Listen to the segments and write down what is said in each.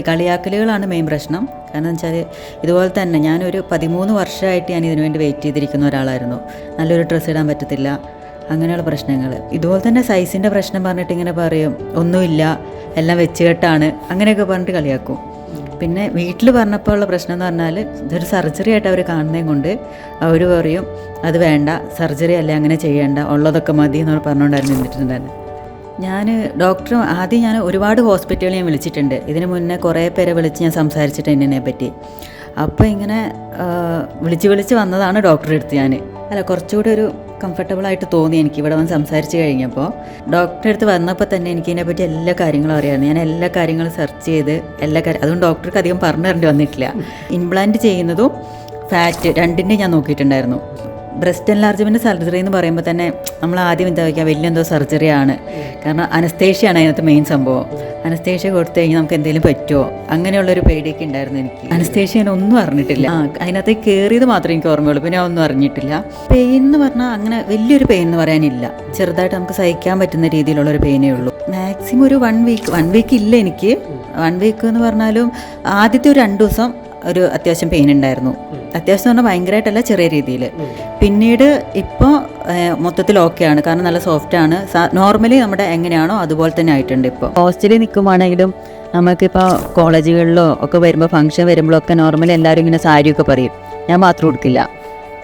കളിയാക്കലുകളാണ് main പ്രശ്നം. കാരണം എന്ന് വെച്ചാൽ ഇതുപോലെ തന്നെ ഞാനൊരു 13 വർഷമായിട്ട് ഞാൻ ഇതിനു വേണ്ടി വെയിറ്റ് ചെയ്തിരിക്കുന്ന ഒരാളായിരുന്നു. നല്ലൊരു ഡ്രസ്സ് ഇടാൻ പറ്റത്തില്ല, അങ്ങനെയുള്ള പ്രശ്നങ്ങൾ. ഇതുപോലെ തന്നെ സൈസിൻ്റെ പ്രശ്നം പറഞ്ഞിട്ട് ഇങ്ങനെ പറയും, ഒന്നുമില്ല, എല്ലാം വെച്ചുകെട്ടാണ്, അങ്ങനെയൊക്കെ പറഞ്ഞിട്ട് കളിയാക്കും. പിന്നെ വീട്ടിൽ പറഞ്ഞപ്പോൾ ഉള്ള പ്രശ്നം എന്ന് പറഞ്ഞാൽ ഇതൊരു സർജറി ആയിട്ട് അവർ കാണുന്നതും കൊണ്ട് അവർ പറയും അത് വേണ്ട, സർജറി അല്ലേ, അങ്ങനെ ചെയ്യേണ്ട, ഉള്ളതൊക്കെ മതി എന്ന് പറഞ്ഞുകൊണ്ടായിരുന്നു നിന്നിട്ടുണ്ടായിരുന്നു. ഞാൻ ഒരുപാട് ഹോസ്പിറ്റലുകൾ ഞാൻ വിളിച്ചിട്ടുണ്ട്. ഇതിന് മുന്നേ കുറേ പേരെ വിളിച്ച് ഞാൻ സംസാരിച്ചിട്ടുണ്ട് ഇതിനെപ്പറ്റി. അപ്പോൾ ഇങ്ങനെ വിളിച്ച് വന്നതാണ് ഡോക്ടറെ അടുത്ത് ഞാൻ. കുറച്ചുകൂടി ഒരു കംഫർട്ടബിളായിട്ട് തോന്നി എനിക്ക് ഇവിടെ വന്ന് സംസാരിച്ച് കഴിഞ്ഞപ്പോൾ. ഡോക്ടറെ അടുത്ത് വന്നപ്പോൾ തന്നെ എനിക്ക് ഇതിനെപ്പറ്റി എല്ലാ കാര്യങ്ങളും അറിയാമായിരുന്നു. ഞാൻ എല്ലാ കാര്യങ്ങളും സെർച്ച് ചെയ്ത് അതുകൊണ്ട് ഡോക്ടർക്ക് അധികം പറഞ്ഞു തരേണ്ടി വന്നിട്ടില്ല. ഇംപ്ലാന്റ് ചെയ്യുന്നതും ഫാറ്റ് രണ്ടിൻ്റെയും ഞാൻ നോക്കിയിട്ടുണ്ടായിരുന്നു. ബ്രസ്റ്റ് എൻലാർജ്മെൻറ്റ് സർജറി എന്ന് പറയുമ്പോൾ തന്നെ നമ്മൾ ആദ്യം എന്താ വയ്ക്കുക, വലിയ എന്തോ സർജറിയാണ്. കാരണം അനസ്തേഷ്യയാണ് അതിനകത്ത് മെയിൻ സംഭവം. അനസ്തേഷ്യ കൊടുത്തു കഴിഞ്ഞാൽ നമുക്ക് എന്തെങ്കിലും പറ്റുമോ, അങ്ങനെയുള്ളൊരു പേടിയൊക്കെ ഉണ്ടായിരുന്നു എനിക്ക്. അനസ്തേഷ്യ ഞാൻ ഒന്നും അറിഞ്ഞിട്ടില്ല. അതിനകത്ത് കയറിയത് മാത്രമേ എനിക്ക് ഓർമ്മയുള്ളൂ, പിന്നെ ഞാൻ ഒന്നും അറിഞ്ഞിട്ടില്ല. പെയിൻ എന്ന് പറഞ്ഞാൽ അങ്ങനെ വലിയൊരു പെയിൻ എന്ന് പറയാനില്ല, ചെറുതായിട്ട് നമുക്ക് സഹിക്കാൻ പറ്റുന്ന രീതിയിലുള്ളൊരു പെയിനേ ഉള്ളൂ. മാക്സിമം ഒരു 1 വീക്ക് ഇല്ല എനിക്ക്. 1 വീക്ക് എന്ന് പറഞ്ഞാലും ആദ്യത്തെ ഒരു 2 ദിവസം ഒരു അത്യാവശ്യം പെയിൻ ഉണ്ടായിരുന്നു. അത്യാവശ്യം പറഞ്ഞാൽ ഭയങ്കരമായിട്ടല്ല, ചെറിയ രീതിയിൽ. പിന്നീട് ഇപ്പോൾ മൊത്തത്തിൽ ഓക്കെയാണ്, കാരണം നല്ല സോഫ്റ്റാണ്. നോർമലി നമ്മുടെ എങ്ങനെയാണോ അതുപോലെ തന്നെ ആയിട്ടുണ്ട്. ഇപ്പോൾ ഹോസ്റ്റലിൽ നിൽക്കുവാണെങ്കിലും നമുക്കിപ്പോൾ കോളേജുകളിലോ ഒക്കെ വരുമ്പോൾ, ഫംഗ്ഷൻ വരുമ്പോഴൊക്കെ നോർമലി എല്ലാവരും ഇങ്ങനെ സാരിയൊക്കെ പറയും. ഞാൻ മാത്രം ഉടുക്കില്ല,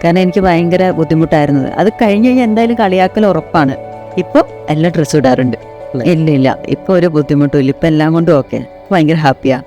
കാരണം എനിക്ക് ഭയങ്കര ബുദ്ധിമുട്ടായിരുന്നത്. അത് കഴിഞ്ഞ് കഴിഞ്ഞാൽ എന്തായാലും കളിയാക്കൽ ഉറപ്പാണ്. ഇപ്പോൾ എല്ലാ ഡ്രസ്സും ഇടാറുണ്ട്. ഇല്ല, ഇപ്പോൾ ഒരു ബുദ്ധിമുട്ടും ഇല്ല. ഇപ്പം എല്ലാം കൊണ്ടും ഓക്കെ, ഭയങ്കര ഹാപ്പിയാണ്.